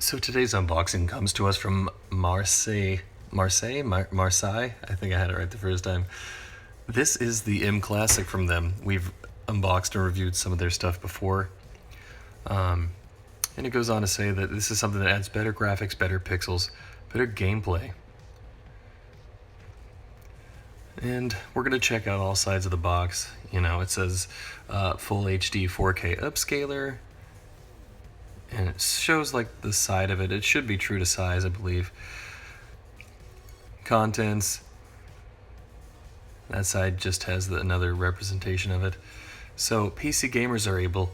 So today's unboxing comes to us from Marseille. Marseille? I think I had it right the first time. This is the mClassic from them. We've unboxed and reviewed some of their stuff before. And it goes on to say that this is something that adds better graphics, better pixels, better gameplay. And we're going to check out all sides of the box. You know, it says full HD 4K upscaler. And it shows like the side of it. It should be true to size, I believe. Contents. That side just has another representation of it. So PC gamers are able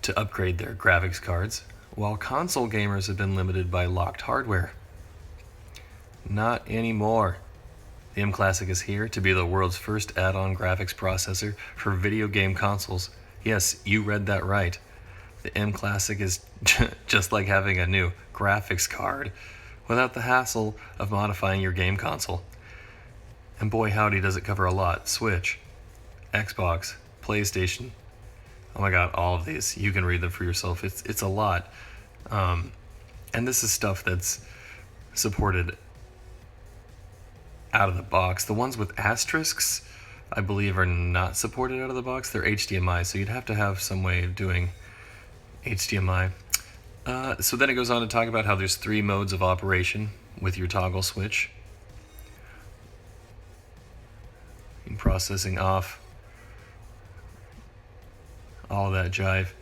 to upgrade their graphics cards, while console gamers have been limited by locked hardware. Not anymore. The mClassic is here to be the world's first add-on graphics processor for video game consoles. Yes, you read that right. The mClassic is just like having a new graphics card without the hassle of modifying your game console. And boy howdy does it cover a lot. Switch, Xbox, PlayStation. Oh my god, all of these. You can read them for yourself. It's a lot. And this is stuff that's supported out of the box. The ones with asterisks, I believe, are not supported out of the box. They're HDMI, so you'd have to have some way of doing HDMI. So then it goes on to talk about how there's 3 modes of operation with your toggle switch. Processing off. All of that jive.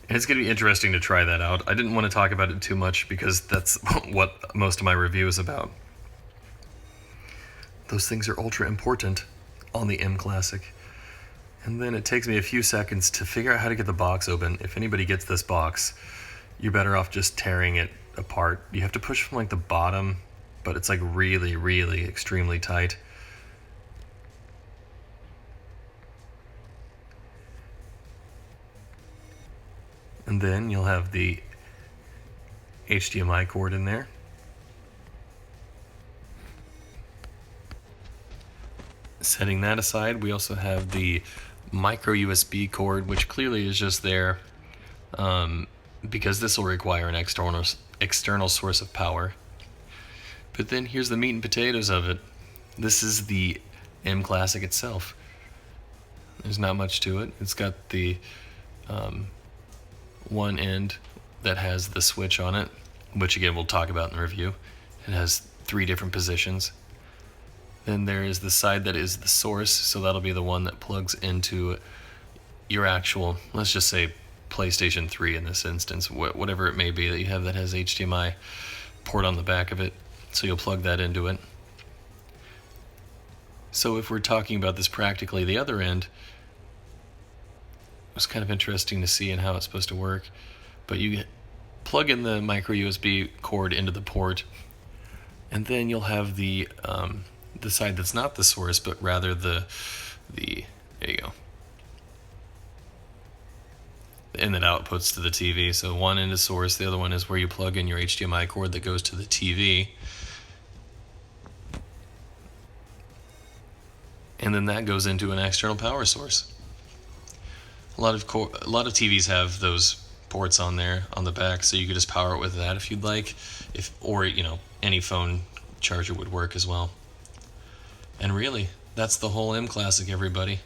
And it's going to be interesting to try that out. I didn't want to talk about it too much because that's what most of my review is about. Those things are ultra important on the mClassic. And then it takes me a few seconds to figure out how to get the box open. If anybody gets this box, you're better off just tearing it apart. You have to push from like the bottom, but it's like really, really extremely tight. And then you'll have the HDMI cord in there. Setting that aside, we also have the micro USB cord, which clearly is just there because this will require an external source of power. But then here's the meat and potatoes of it. This is the mClassic itself. There's not much to it. It's got the one end that has the switch on it, which again we'll talk about in the review. It has 3 different positions. Then there is the side that is the source, so that'll be the one that plugs into your actual, let's just say PlayStation 3 in this instance, whatever it may be that you have that has HDMI port on the back of it, so you'll plug that into it. So if we're talking about this practically, the other end was kind of interesting to see and how it's supposed to work, but you plug in the micro USB cord into the port, and then you'll have the side that's not the source, but rather the there you go, the end that outputs to the TV. So one end is source, the other one is where you plug in your HDMI cord that goes to the TV, and then that goes into an external power source. A lot of TVs have those ports on there on the back, so you could just power it with that if you'd like, or you know, any phone charger would work as well. And really, that's the whole mClassic, everybody.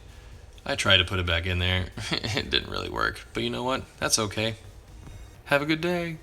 I tried to put it back in there. It didn't really work. But you know what? That's okay. Have a good day.